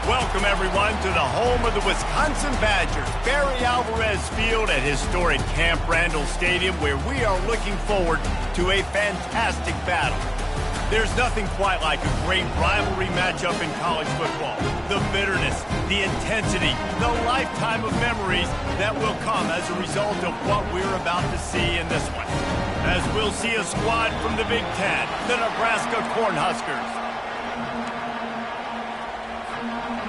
Welcome, everyone, to the home of the Wisconsin Badgers, Barry Alvarez Field at historic Camp Randall Stadium, where we are looking forward to a fantastic battle. There's nothing quite like a great rivalry matchup in college football. The bitterness, the intensity, the lifetime of memories that will come as a result of what we're about to see in this one. As we'll see a squad from the Big Ten, the Nebraska Cornhuskers.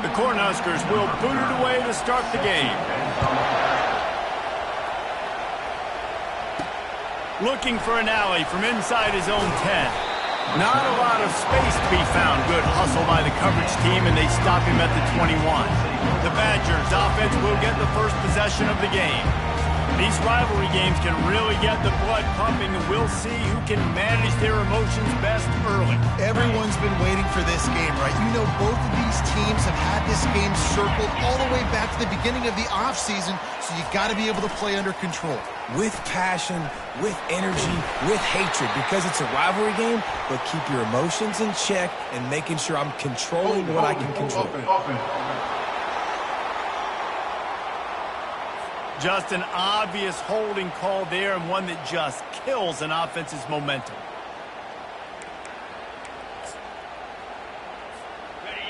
The Cornhuskers will boot it away to start the game. Looking for an alley from inside his own 10. Not a lot of space to be found. Good hustle by the coverage team, and they stop him at the 21. The Badgers offense will get the first possession of the game. These rivalry games can really get the blood pumping, and we'll see who can manage their emotions best early. Everyone's been waiting for this game, right? You know, both of these teams have had this game circled all the way back to the beginning of the offseason, so you got to be able to play under control. With passion, with energy, with hatred, because it's a rivalry game, but keep your emotions in check and making sure I'm controlling what I can control. Just an obvious holding call there, and one that just kills an offense's momentum.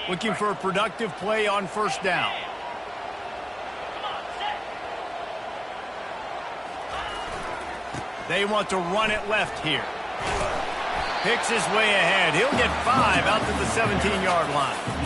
Looking for a productive play on first down. They want to run it left here. Picks his way ahead. He'll get 5 out to the 17-yard line.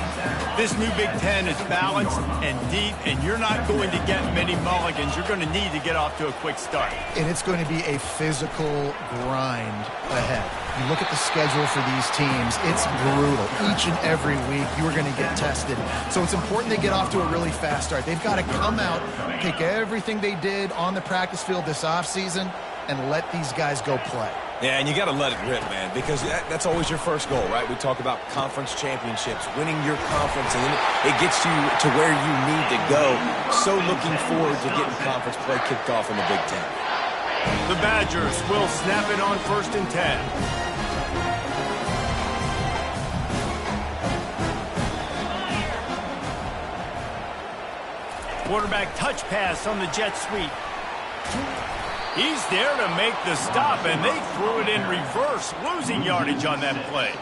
This new Big Ten is balanced and deep, and you're not going to get many mulligans. You're going to need to get off to a quick start. And it's going to be a physical grind ahead. You look at the schedule for these teams, it's brutal. Each and every week, you are going to get tested. So it's important they get off to a really fast start. They've got to come out, take everything they did on the practice field this offseason, and let these guys go play. Yeah, and you got to let it rip, man, because that's always your first goal, right? We talk about conference championships, winning your conference, and then it gets you to where you need to go. So looking forward to getting conference play kicked off in the Big Ten. The Badgers will snap it on 1st and 10. Quarterback touch pass on the jet sweep. He's there to make the stop, and they threw it in reverse, losing yardage on that play.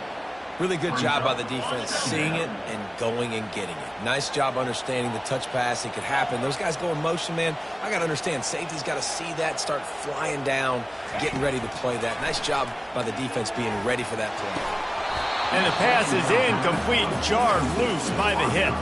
Really good job by the defense, seeing it and going and getting it. Nice job understanding the touch pass. It could happen. Those guys go in motion, man. I got to understand, safety's got to see that, start flying down, getting ready to play that. Nice job by the defense being ready for that play. And the pass is incomplete, jarred loose by the hip.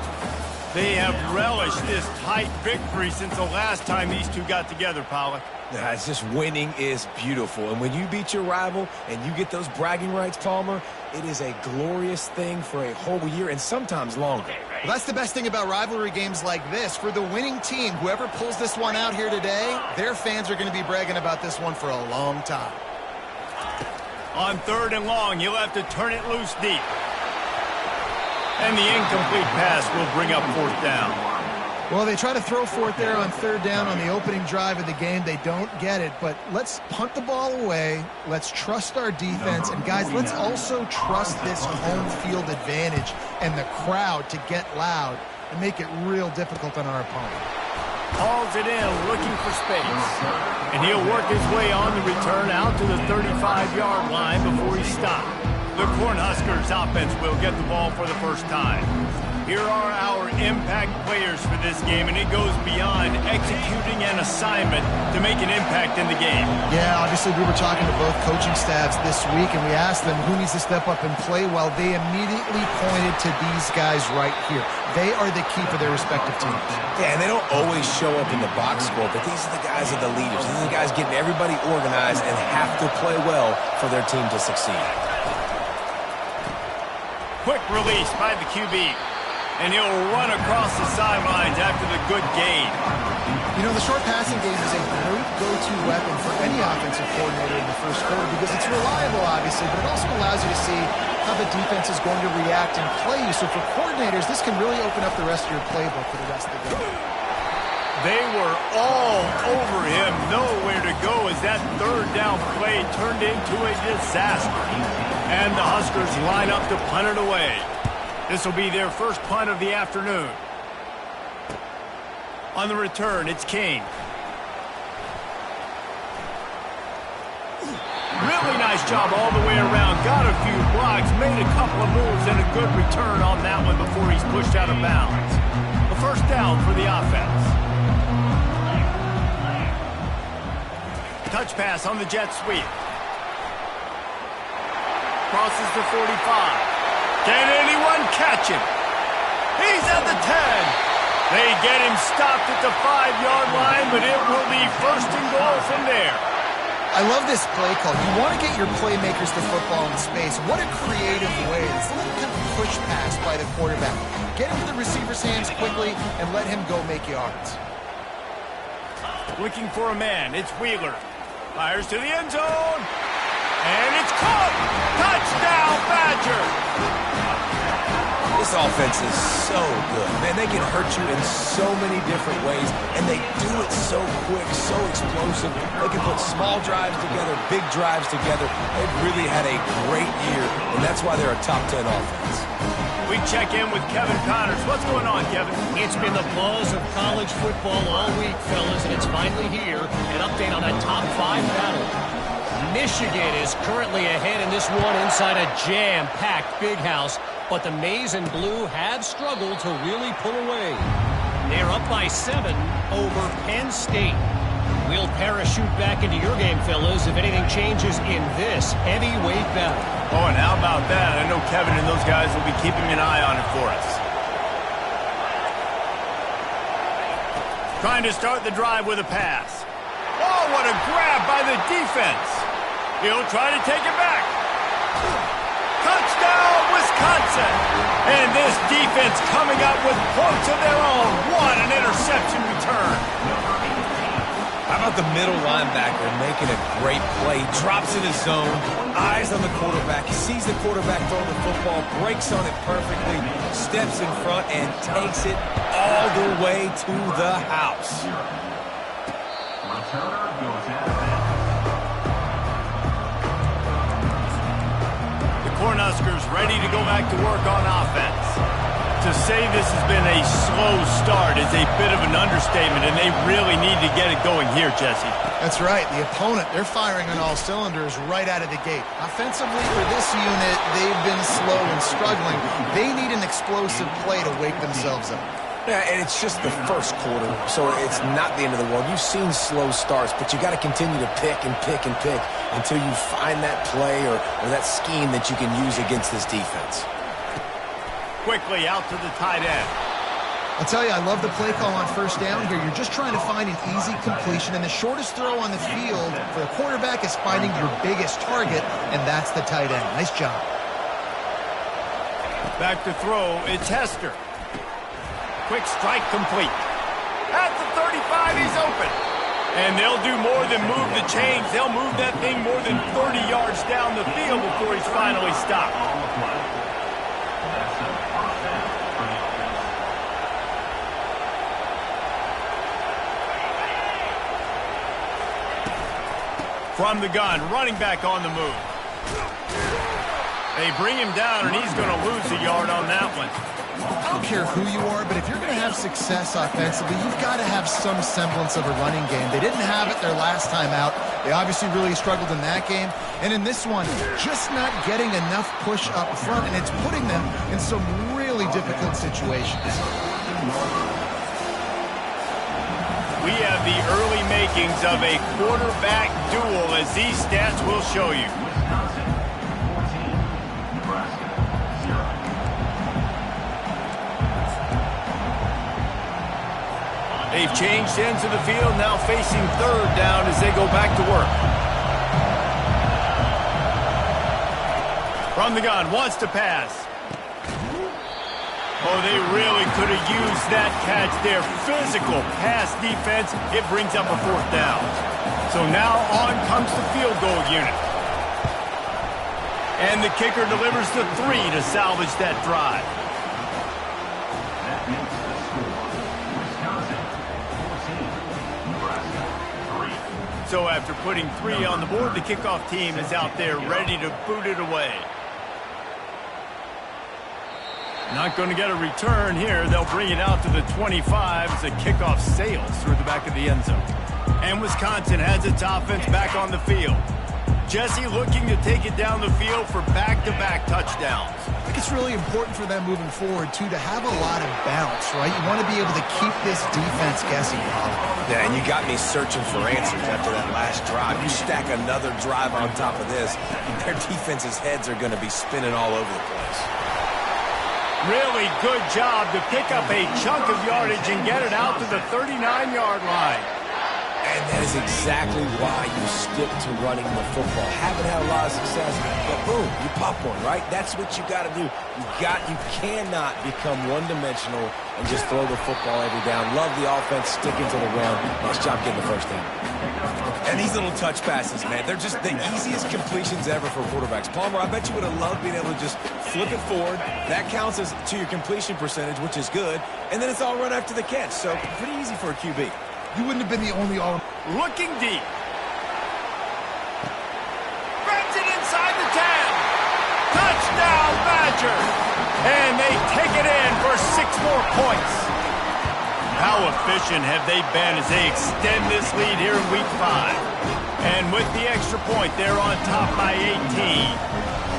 They have relished this tight victory since the last time these two got together, Pollock. It's just winning is beautiful. And when you beat your rival and you get those bragging rights, Palmer, it is a glorious thing for a whole year and sometimes longer. Well, that's the best thing about rivalry games like this. For the winning team, whoever pulls this one out here today, their fans are going to be bragging about this one for a long time. On 3rd and long, he'll have to turn it loose deep. And the incomplete pass will bring up 4th down. Well, they try to throw for it there on 3rd down on the opening drive of the game. They don't get it, but let's punt the ball away. Let's trust our defense. And, guys, let's also trust this home field advantage and the crowd to get loud and make it real difficult on our opponent. Hauls it in, looking for space. And he'll work his way on the return out to the 35-yard line before he's stopped. The Cornhuskers offense will get the ball for the first time. Here are our impact players for this game, and it goes beyond executing an assignment to make an impact in the game. Yeah, obviously we were talking to both coaching staffs this week, and we asked them who needs to step up and play well. They immediately pointed to these guys right here. They are the key for their respective teams. Yeah, and they don't always show up in the box score, but these are the guys that are the leaders. These are the guys getting everybody organized and have to play well for their team to succeed. Quick release by the QB. And he'll run across the sidelines after the good gain. You know, the short passing game is a great go-to weapon for any offensive coordinator in the first quarter because it's reliable, obviously, but it also allows you to see how the defense is going to react and play you. So for coordinators, this can really open up the rest of your playbook for the rest of the game. They were all over him, nowhere to go as that 3rd down play turned into a disaster. And the Huskers line up to punt it away. This will be their first punt of the afternoon. On the return, it's King. Really nice job all the way around. Got a few blocks, made a couple of moves, and a good return on that one before he's pushed out of bounds. A first down for the offense. Touch pass on the jet sweep. Crosses the 45. Can anyone catch him? He's at the 10. They get him stopped at the 5-yard line, but it will be first and goal from there. I love this play call. You want to get your playmakers to football in space. What a creative way. This little kind of push pass by the quarterback. Get into the receiver's hands quickly and let him go make yards. Looking for a man. It's Wheeler. Fires to the end zone. And it's caught. Touchdown, Badger. This offense is so good. Man, they can hurt you in so many different ways, and they do it so quick, so explosive. They can put small drives together, big drives together. They've really had a great year, and that's why they're a top 10 offense. We check in with Kevin Connors. What's going on, Kevin? It's been the buzz of college football all week, fellas, and it's finally here. An update on that top 5 battle. Michigan is currently ahead in this one inside a jam-packed Big House, but the Maize and Blue have struggled to really pull away. They're up by 7 over Penn State. We'll parachute back into your game, fellas, if anything changes in this heavyweight battle. Oh, and how about that? I know Kevin and those guys will be keeping an eye on it for us. Trying to start the drive with a pass. Oh, what a grab by the defense. He'll try to take it back. Touchdown, Wisconsin! And this defense coming up with points of their own. What an interception return. How about the middle linebacker making a great play? Drops in his zone, eyes on the quarterback. He sees the quarterback throwing the football, breaks on it perfectly, steps in front, and takes it all the way to the house. Cornhuskers ready to go back to work on offense. To say this has been a slow start is a bit of an understatement, and they really need to get it going here, Jesse. That's right. The opponent, they're firing on all cylinders right out of the gate. Offensively, for this unit, they've been slow and struggling. They need an explosive play to wake themselves up. Yeah, and it's just the first quarter, so it's not the end of the world. You've seen slow starts, but you got to continue to pick and pick and pick until you find that play or that scheme that you can use against this defense. Quickly out to the tight end. I'll tell you, I love the play call on first down here. You're just trying to find an easy completion, and the shortest throw on the field for the quarterback is finding your biggest target, and that's the tight end. Nice job. Back to throw, it's Hester. Quick strike complete. At the 35, he's open. And they'll do more than move the chains. They'll move that thing more than 30 yards down the field before he's finally stopped. From the gun, running back on the move. They bring him down, and he's going to lose a yard on that one. I don't care who you are, but if you're going to have success offensively, you've got to have some semblance of a running game. They didn't have it their last time out. They obviously really struggled in that game. And in this one, just not getting enough push up front, and it's putting them in some really difficult situations. We have the early makings of a quarterback duel, as these stats will show you. They've changed ends of the field, now facing third down as they go back to work. From the gun, wants to pass. Oh, they really could have used that catch there. Physical pass defense, it brings up a fourth down. So now on comes the field goal unit. And the kicker delivers the 3 to salvage that drive. So after putting 3 on the board, the kickoff team is out there ready to boot it away. Not going to get a return here. They'll bring it out to the 25 as the kickoff sails through the back of the end zone. And Wisconsin has its offense back on the field. Jesse looking to take it down the field for back-to-back touchdowns. I think it's really important for them moving forward, too, to have a lot of bounce, right? You want to be able to keep this defense guessing. Yeah, and you got me searching for answers after that last drive. You stack another drive on top of this, their defense's heads are going to be spinning all over the place. Really good job to pick up a chunk of yardage and get it out to the 39-yard line. And that is exactly why you stick to running the football. Haven't had a lot of success, but boom, you pop one, right? That's what you got to do. You cannot become one-dimensional and just throw the football every down. Love the offense sticking to the run. Nice job getting the first down. And these little touch passes, man, they're just the easiest completions ever for quarterbacks. Palmer, I bet you would have loved being able to just flip it forward. That counts as to your completion percentage, which is good. And then it's all run after the catch. So pretty easy for a QB. You wouldn't have been the only all. Looking deep. Grabs it inside the 10. Touchdown, Badger. And they take it in for 6 more points. How efficient have they been as they extend this lead here in Week 5? And with the extra point, they're on top by 18.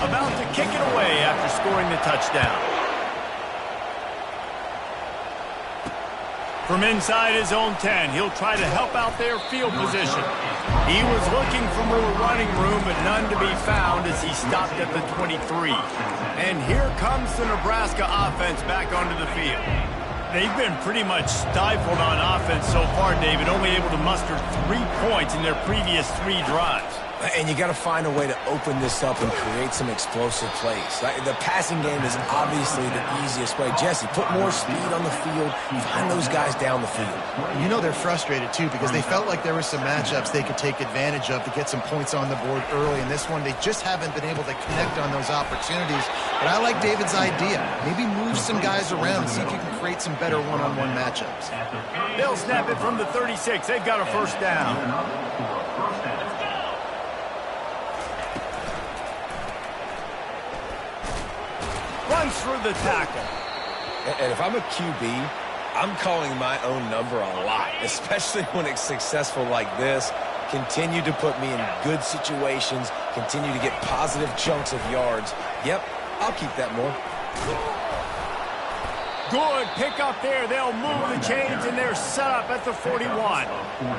About to kick it away after scoring the touchdown. From inside his own 10, he'll try to help out their field position. He was looking for more running room, but none to be found as he stopped at the 23. And here comes the Nebraska offense back onto the field. They've been pretty much stifled on offense so far, David, only able to muster 3 points in their previous 3 drives. And you got to find a way to open this up and create some explosive plays. The passing game is obviously the easiest way. Jesse, put more speed on the field. Find those guys down the field. You know they're frustrated, too, because they felt like there were some matchups they could take advantage of to get some points on the board early. In this one, they just haven't been able to connect on those opportunities. But I like David's idea. Maybe move some guys around and see if you can create some better one-on-one matchups. They'll snap it from the 36. They've got a first down. Runs through the tackle. And if I'm a QB, I'm calling my own number a lot, especially when it's successful like this. Continue to put me in good situations. Continue to get positive chunks of yards. Yep, I'll keep that more. Good pick up there. They'll move the chains, and they're set up at the 41.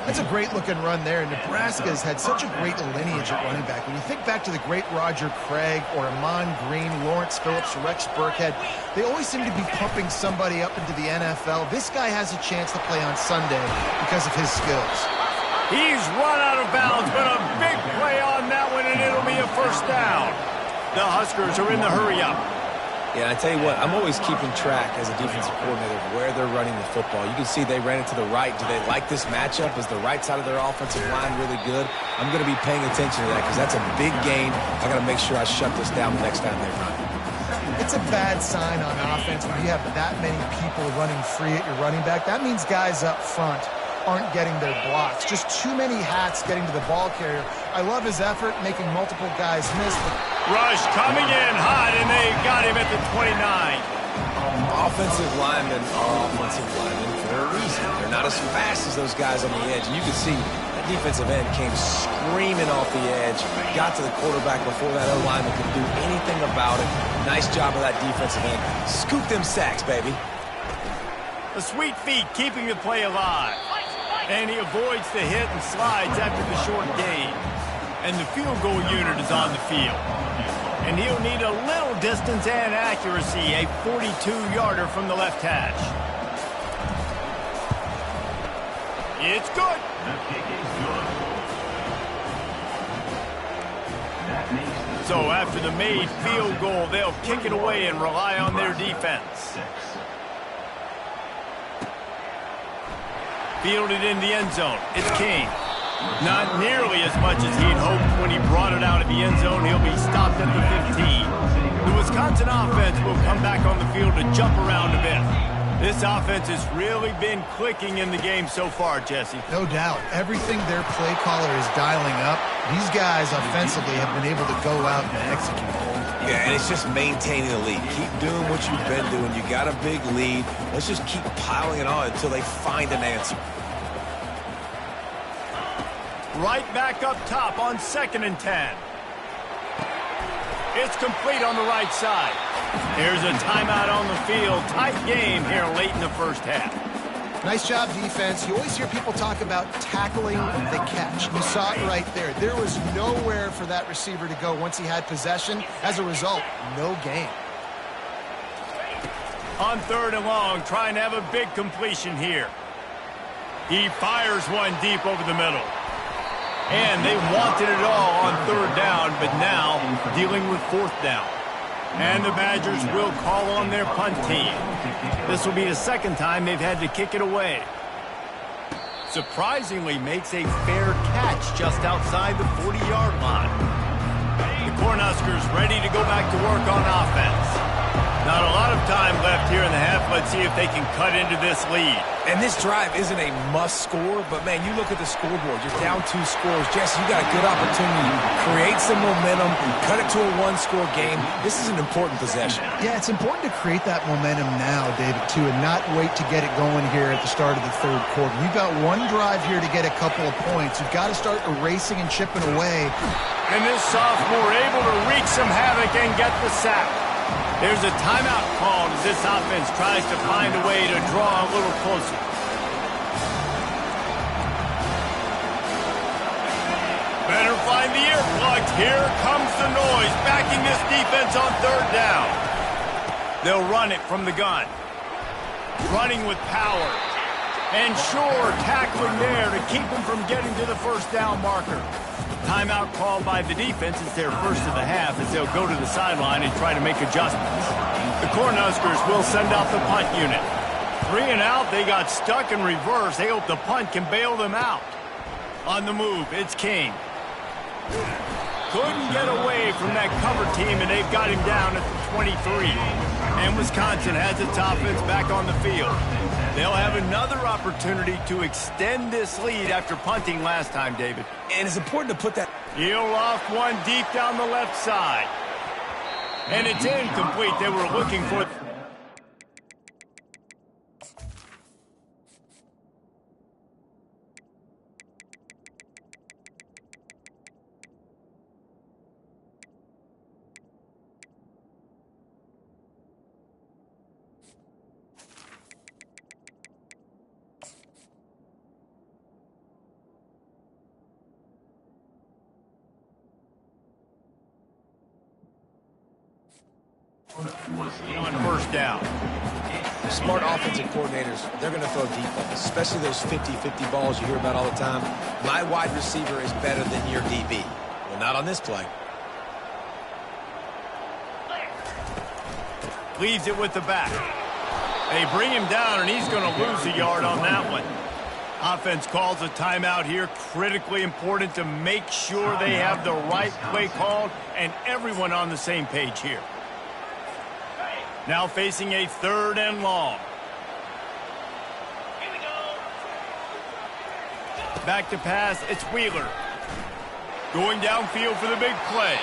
That's a great-looking run there. Nebraska's had such a great lineage at running back. When you think back to the great Roger Craig or Amon Green, Lawrence Phillips, Rex Burkhead, they always seem to be pumping somebody up into the NFL. This guy has a chance to play on Sunday because of his skills. He's run out of bounds, but a big play on that one, and it'll be a first down. The Huskers are in the hurry-up. Yeah, I tell you what, I'm always keeping track as a defensive coordinator of where they're running the football. You can see they ran it to the right. Do they like this matchup? Is the right side of their offensive line really good? I'm going to be paying attention to that because that's a big gain. I got to make sure I shut this down the next time they run. It's a bad sign on offense when you have that many people running free at your running back. That means guys up front aren't getting their blocks. Just too many hats getting to the ball carrier. I love his effort, making multiple guys miss. Rush coming in hot, and they got him at the 29. Offensive linemen are offensive linemen for a reason. They're not as fast as those guys on the edge. And you can see that defensive end came screaming off the edge, got to the quarterback before that O-lineman could do anything about it. Nice job of that defensive end. Scoop them sacks, baby. The sweet feet keeping the play alive. And he avoids the hit and slides after the short gain. And the field goal unit is on the field. And he'll need a little distance and accuracy, a 42-yarder from the left hash. It's good. So after the made field goal, they'll kick it away and rely on their defense. Fielded in the end zone. It's King. Not nearly as much as he'd hoped when he brought it out of the end zone. He'll be stopped at the 15. The Wisconsin offense will come back on the field to jump around a bit. This offense has really been clicking in the game so far, Jesse. No doubt. Everything their play caller is dialing up, these guys offensively have been able to go out and execute. Yeah, and it's just maintaining the lead. Keep doing what you've been doing. You got a big lead. Let's just keep piling it on until they find an answer. Right back up top on 2nd and 10. It's complete on the right side. Here's a timeout on the field. Tight game here late in the first half. Nice job, defense. You always hear people talk about tackling the catch. You saw it right there. There was nowhere for that receiver to go once he had possession. As a result, no gain. On 3rd and long, trying to have a big completion here. He fires one deep over the middle. And they wanted it all on 3rd down, but now dealing with 4th down. And the Badgers will call on their punt team. This will be the 2nd time they've had to kick it away. Surprisingly makes a fair catch just outside the 40-yard line. The Cornhuskers ready to go back to work on offense. Not a lot of time left here in the half. Let's see if they can cut into this lead. And this drive isn't a must score, but, man, you look at the scoreboard. You're down 2 scores. Jesse, you got a good opportunity to create some momentum, cut it to a 1-score game. This is an important possession. Yeah, it's important to create that momentum now, David, too, and not wait to get it going here at the start of the 3rd quarter. You've got one drive here to get a couple of points. You've got to start erasing and chipping away. And this sophomore able to wreak some havoc and get the sack. There's a timeout called as this offense tries to find a way to draw a little closer. Better find the earplugs. Here comes the noise, backing this defense on 3rd down. They'll run it from the gun. Running with power. And sure, tackling there to keep them from getting to the 1st down marker. Timeout called by the defense. It's their first of the half as they'll go to the sideline and try to make adjustments. The Cornhuskers will send out the punt unit. 3 and out, they got stuck in reverse. They hope the punt can bail them out. On the move, it's King. Couldn't get away from that cover team, and they've got him down at the 23. And Wisconsin has its offense back on the field. They'll have another opportunity to extend this lead after punting last time, David. And it's important to put that... He'll loft one deep down the left side. And it's incomplete. They were looking for... on 1st down. Smart offensive coordinators, they're going to throw deep balls, especially those 50-50 balls you hear about all the time. My wide receiver is better than your DB. Well, not on this play. Leaves it with the back. They bring him down, and he's going to lose a yard on that one. Offense calls a timeout here. Critically important to make sure they have the right play called and everyone on the same page here. Now facing a 3rd and long. Here we go. Back to pass, it's Wheeler. Going downfield for the big play.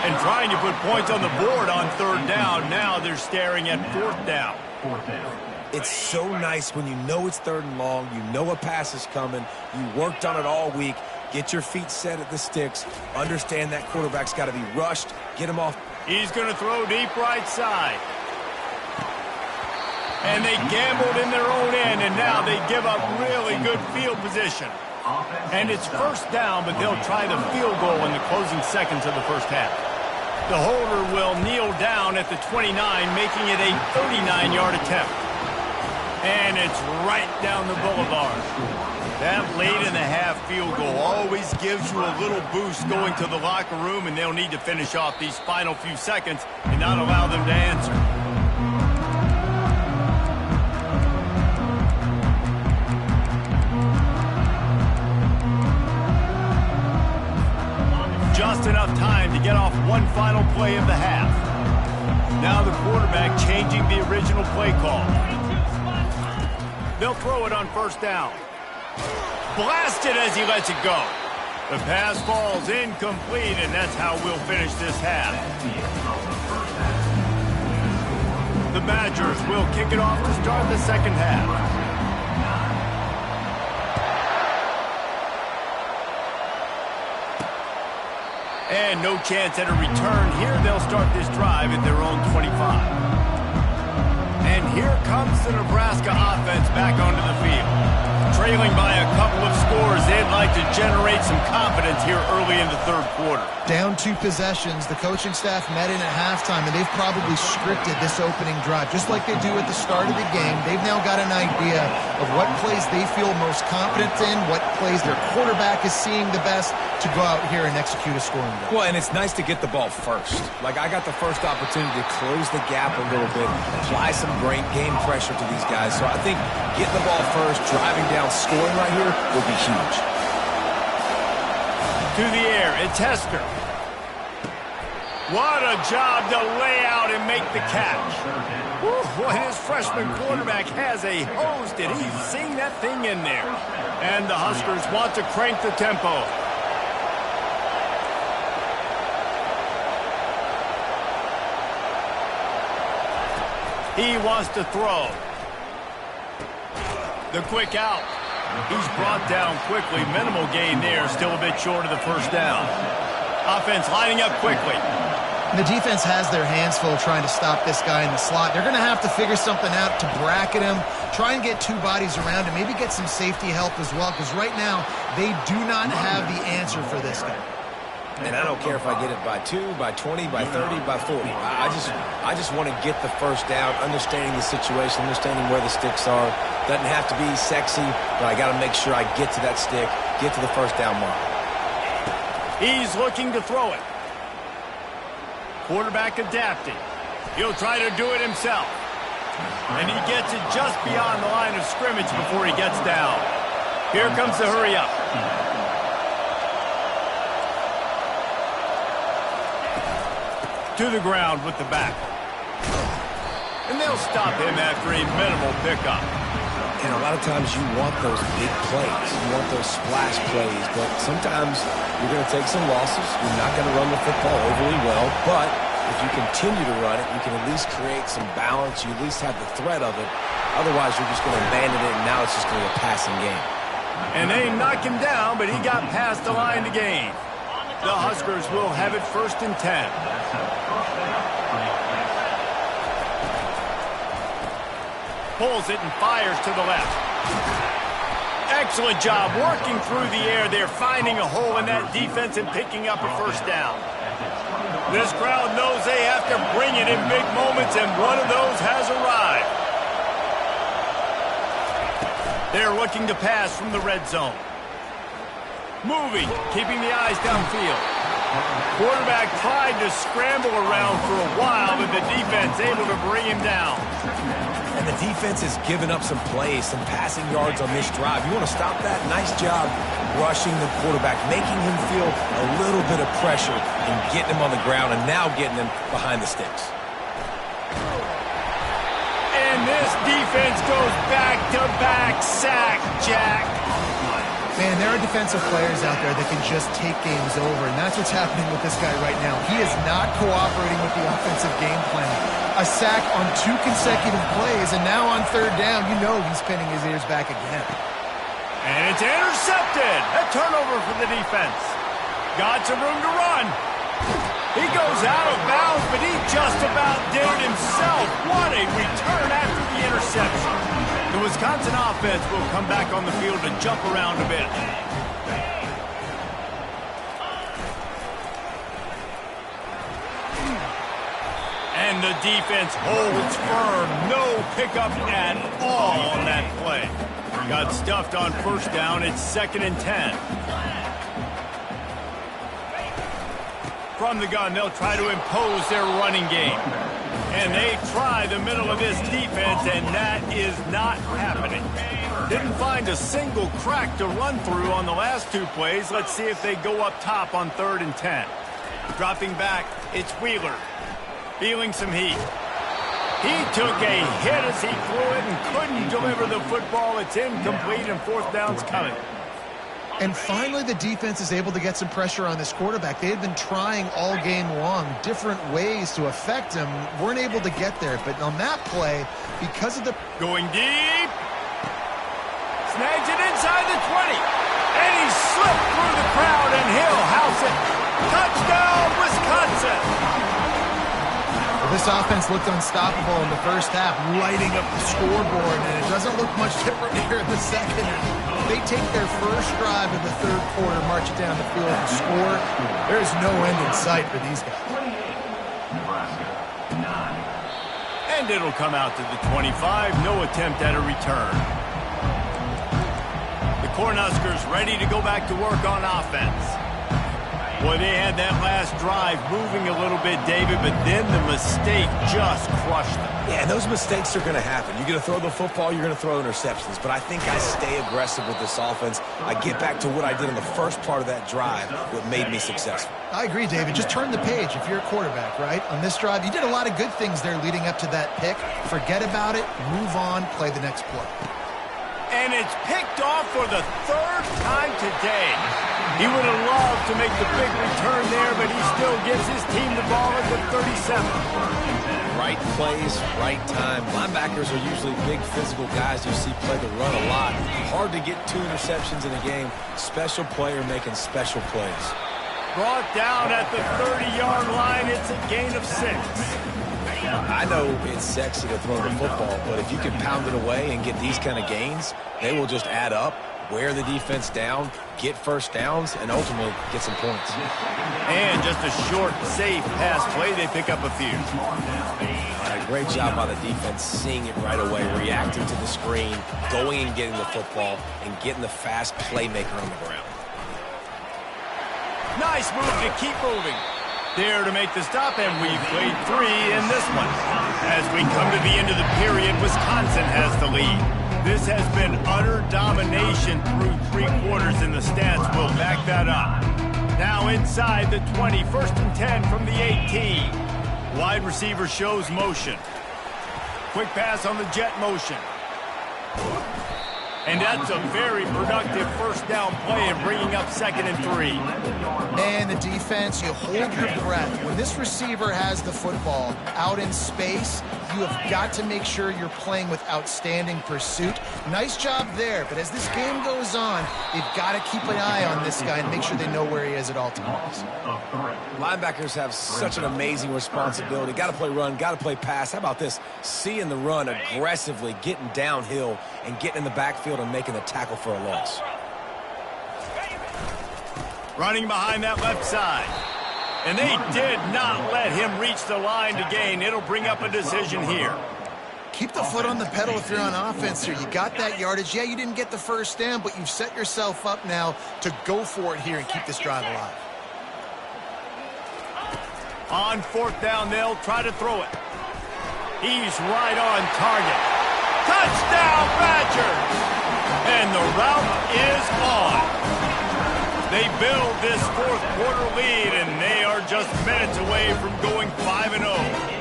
And trying to put points on the board on 3rd down. Now they're staring at 4th down. It's so nice when you know it's 3rd and long, you know a pass is coming, you worked on it all week, get your feet set at the sticks, understand that quarterback's got to be rushed, get him off. He's going to throw deep right side. And they gambled in their own end, and now they give up really good field position. And it's 1st down, but they'll try the field goal in the closing seconds of the 1st half. The holder will kneel down at the 29, making it a 39-yard attempt. And it's right down the boulevard. That late in the half field goal always gives you a little boost going to the locker room, and they'll need to finish off these final few seconds and not allow them to answer. Just enough time to get off one final play of the half. Now the quarterback changing the original play call. They'll throw it on 1st down. Blasted as he lets it go. The pass falls incomplete, and that's how we'll finish this half. The Badgers will kick it off to start the second half. And no chance at a return here. They'll start this drive at their own 25. And here comes the Nebraska offense back onto the field. Trailing by a couple of scores, they'd like to generate some confidence here early in the third quarter. Down 2 possessions, the coaching staff met in at halftime, and they've probably scripted this opening drive. Just like they do at the start of the game, they've now got an idea of what plays they feel most confident in, what plays their quarterback is seeing the best to go out here and execute a scoring drive. Well, and it's nice to get the ball first. Like, I got the first opportunity to close the gap a little bit, apply some great game pressure to these guys. So I think getting the ball first, driving down, scoring right here will be huge. To the air, it's Hester. What a job to lay out and make the catch. Woo, boy, his freshman quarterback has a host, and he's seeing that thing in there. And the Huskers want to crank the tempo. He wants to throw. The quick out. He's brought down quickly. Minimal gain there. Still a bit short of the first down. Offense lining up quickly. The defense has their hands full trying to stop this guy in the slot. They're going to have to figure something out to bracket him, try and get 2 bodies around him, maybe get some safety help as well, because right now they do not have the answer for this guy. And I don't care if I get it by 2, by 20, by 30, by 40. I just want to get the first down, understanding the situation, understanding where the sticks are. Doesn't have to be sexy, but I got to make sure I get to that stick, get to the first down mark. He's looking to throw it. Quarterback adapting. He'll try to do it himself. And he gets it just beyond the line of scrimmage before he gets down. Here comes the hurry up. To the ground with the back. And they'll stop him after a minimal pickup. And a lot of times you want those big plays. You want those splash plays. But sometimes you're going to take some losses. You're not going to run the football overly well. But if you continue to run it, you can at least create some balance. You at least have the threat of it. Otherwise, you're just going to abandon it, and now it's just going to be a passing game. And they knock him down, but he got past the line to gain. The Huskers will have it 1st and 10. Pulls it and fires to the left. Excellent job working through the air there, finding a hole in that defense and picking up a first down. This crowd knows they have to bring it in big moments, and one of those has arrived. They're looking to pass from the red zone. Moving, keeping the eyes downfield. Quarterback tried to scramble around for a while, but the defense able to bring him down. And the defense has given up some plays, some passing yards on this drive. You want to stop that? Nice job rushing the quarterback, making him feel a little bit of pressure and getting him on the ground and now getting him behind the sticks. And this defense goes back-to-back sack, Jack. Man, there are defensive players out there that can just take games over, and that's what's happening with this guy right now. He is not cooperating with the offensive game plan. A sack on 2 consecutive plays, and now on 3rd down, you know he's pinning his ears back again. And it's intercepted. A turnover for the defense. Got some room to run. He goes out of bounds, but he just about did it himself. What a return after the interception. The Wisconsin offense will come back on the field to jump around a bit. And the defense holds firm. No pickup at all on that play. Got stuffed on 1st down. It's 2nd and 10. From the gun, they'll try to impose their running game. And they try the middle of this defense, and that is not happening. Didn't find a single crack to run through on the last 2 plays. Let's see if they go up top on 3rd and 10. Dropping back, it's Wheeler. Feeling some heat. He took a hit as he threw it and couldn't deliver the football. It's incomplete, and 4th down's coming. And finally, the defense is able to get some pressure on this quarterback. They had been trying all game long different ways to affect him. Weren't able to get there. But on that play, because of the... Going deep. Snags it inside the 20. And he slipped through the crowd, and he'll house it. Touchdown, Wisconsin. Well, this offense looked unstoppable in the first half, lighting up the scoreboard, and it doesn't look much different here in the second. They take their first drive of the third quarter, march it down the field and score. There's no end in sight for these guys. And it'll come out to the 25. No attempt at a return. The Cornhuskers ready to go back to work on offense. Boy, they had that last drive moving a little bit, David, but then the mistake just crushed them. Yeah, and those mistakes are going to happen. You're going to throw the football, you're going to throw interceptions. But I think I stay aggressive with this offense. I get back to what I did in the first part of that drive, what made me successful. I agree, David. Just turn the page if you're a quarterback, right? On this drive, you did a lot of good things there leading up to that pick. Forget about it, move on, play the next play. And it's picked off for the third time today. He would have loved to make the big return there, but he still gives his team the ball at the 37. Right plays, right time. Linebackers are usually big physical guys you see play the run a lot. Hard to get 2 interceptions in a game. Special player making special plays. Brought down at the 30-yard line. It's a gain of 6. I know it's sexy to throw the football, but if you can pound it away and get these kind of gains, they will just add up, wear the defense down, get first downs, and ultimately get some points. And just a short, safe pass play, they pick up a few. Great job by the defense, seeing it right away, reacting to the screen, going and getting the football, and getting the fast playmaker on the ground. Nice move to keep moving. There to make the stop, and we've played 3 in this one. As we come to the end of the period, Wisconsin has the lead. This has been utter domination through 3 quarters, and the stats will back that up. Now inside the 20, 1st and 10 from the 18. Wide receiver shows motion. Quick pass on the jet motion. And that's a very productive first down play and bringing up 2nd and 3. And the defense, you hold your breath. When this receiver has the football out in space, you have got to make sure you're playing with outstanding pursuit. Nice job there, but as this game goes on, you've got to keep an eye on this guy and make sure they know where he is at all times. Linebackers have such an amazing responsibility. Got to play run, got to play pass. How about this? Seeing the run aggressively, getting downhill, and getting in the backfield and making the tackle for a loss. Running behind that left side. And they did not let him reach the line to gain. It'll bring up a decision here. Keep the foot on the pedal if you're on offense here. You got that yardage. Yeah, you didn't get the first down, but you've set yourself up now to go for it here and keep this drive alive. On 4th down, they'll try to throw it. He's right on target. Touchdown, Badgers! And the route is on. They build this 4th quarter lead, and they are just minutes away from going 5-0.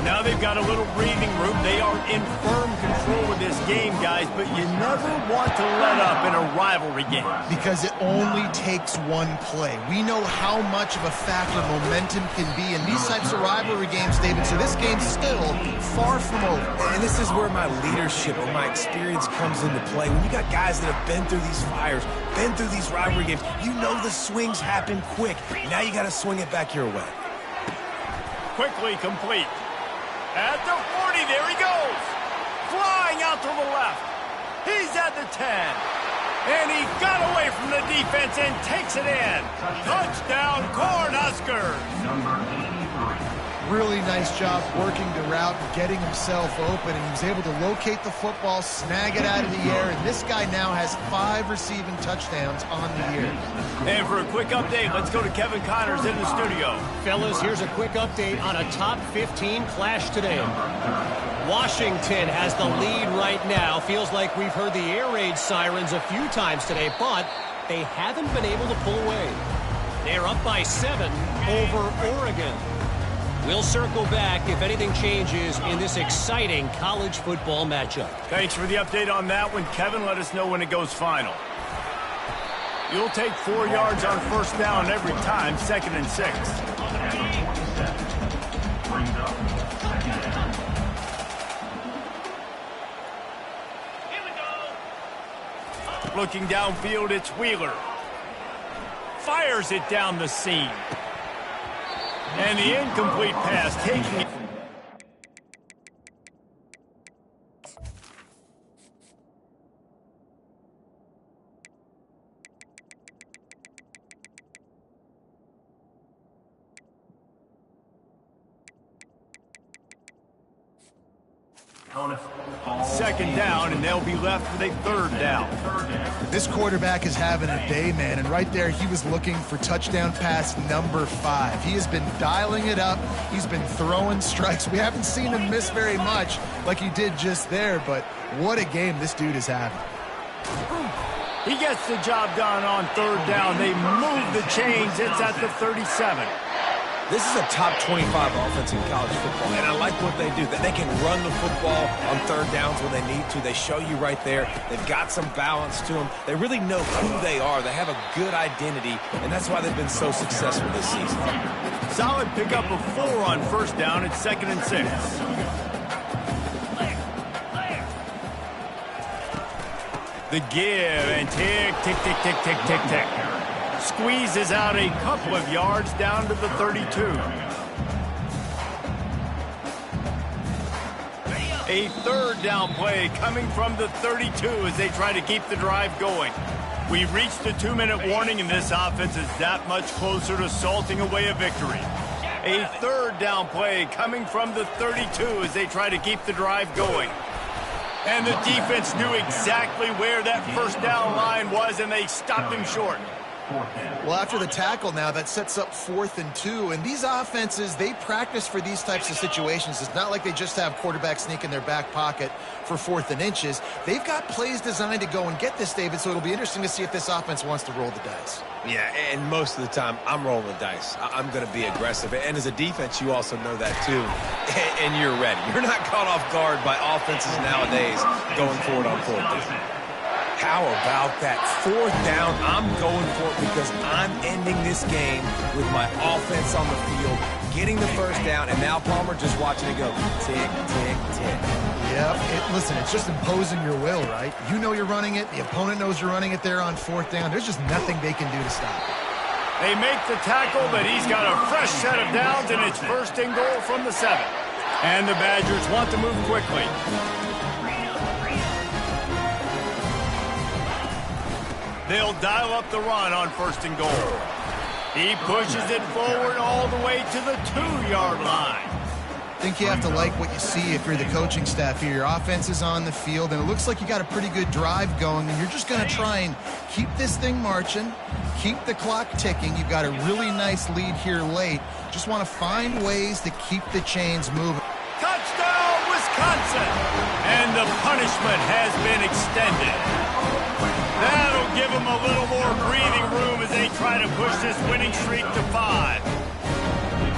Now they've got a little breathing room. They are in firm control of this game, guys, but you never want to let up in a rivalry game. Because it only takes one play. We know how much of a factor momentum can be in these types of rivalry games, David, so this game's still far from over. And this is where my leadership and my experience comes into play. When you got guys that have been through these fires, been through these rivalry games, you know the swings happen quick. Now you got to swing it back your way. Quickly complete. At the 40, there he goes. Flying out to the left. He's at the 10. And he got away from the defense and takes it in. Touchdown, Cornhuskers. Really nice job working the route and getting himself open, and he was able to locate the football, snag it out of the air, and this guy now has 5 receiving touchdowns on the year. And for a quick update, let's go to Kevin Connors in the studio. Fellas, here's a quick update on a top 15 clash today. Washington has the lead right now. Feels like we've heard the air raid sirens a few times today, but they haven't been able to pull away. They're up by 7 over Oregon. We'll circle back if anything changes in this exciting college football matchup. Thanks for the update on that one, Kevin. Let us know when it goes final. You'll take 4 yards on first down every time, 2nd and 6. Looking downfield, it's Wheeler. Fires it down the seam. And the incomplete pass taking it. Second down, and they'll be left with a 3rd down. This quarterback is having a day, man, and right there he was looking for touchdown pass number 5. He has been dialing it up. He's been throwing strikes. We haven't seen him miss very much like he did just there, but what a game this dude is having. He gets the job done on 3rd down. They move the chains. It's at the 37. This is a top 25 offense in college football, and I like what they do. That they can run the football on 3rd downs when they need to. They show you right there. They've got some balance to them. They really know who they are. They have a good identity, and that's why they've been so successful this season. Solid pickup of 4 on first down. It's 2nd and 6. The give and tick, tick, tick, tick, tick, tick, tick. Squeezes out a couple of yards down to the 32. A 3rd down play coming from the 32 as they try to keep the drive going. We've reached the 2-minute warning, and this offense is that much closer to salting away a victory. A 3rd down play coming from the 32 as they try to keep the drive going. And the defense knew exactly where that first down line was, and they stopped him short. Well, after the tackle now, that sets up 4th and 2. And these offenses, they practice for these types of situations. It's not like they just have quarterback sneak in their back pocket for 4th and inches. They've got plays designed to go and get this, David, so it'll be interesting to see if this offense wants to roll the dice. Yeah, and most of the time, I'm rolling the dice. I'm going to be aggressive. And as a defense, you also know that, too. And you're ready. You're not caught off guard by offenses nowadays going forward on 4th down. How about that 4th down? I'm going for it because I'm ending this game with my offense on the field, getting the first down, and now Palmer just watching it go tick, tick, tick. Yep. Listen, it's just imposing your will, right? You know you're running it. The opponent knows you're running it there on 4th down. There's just nothing they can do to stop it. They make the tackle, but he's got a fresh set of downs, and it's 1st and goal from the 7. And the Badgers want to move quickly. They'll dial up the run on 1st and goal. He pushes it forward all the way to the 2-yard line. I think you have to like what you see if you're the coaching staff here. Your offense is on the field, and it looks like you got a pretty good drive going, and you're just going to try and keep this thing marching, keep the clock ticking. You've got a really nice lead here late. Just want to find ways to keep the chains moving. Touchdown, Wisconsin! And the punishment has been extended. That'll give them a little more breathing room as they try to push this winning streak to 5.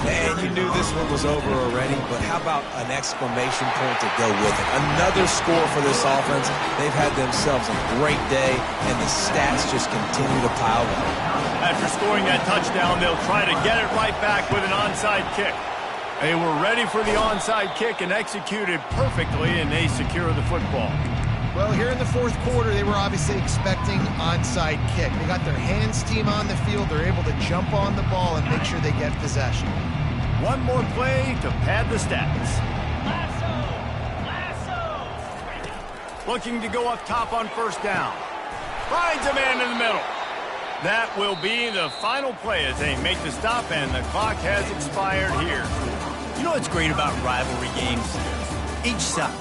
And you knew this one was over already, but how about an exclamation point to go with it? Another score for this offense. They've had themselves a great day, and the stats just continue to pile up. After scoring that touchdown, they'll try to get it right back with an onside kick. They were ready for the onside kick and executed perfectly, and they secure the football. Well, here in the 4th quarter, they were obviously expecting onside kick. They got their hands team on the field. They're able to jump on the ball and make sure they get possession. One more play to pad the stats. Looking to go up top on 1st down. Finds a man in the middle. That will be the final play as they make the stop, and the clock has expired here. You know what's great about rivalry games? Each side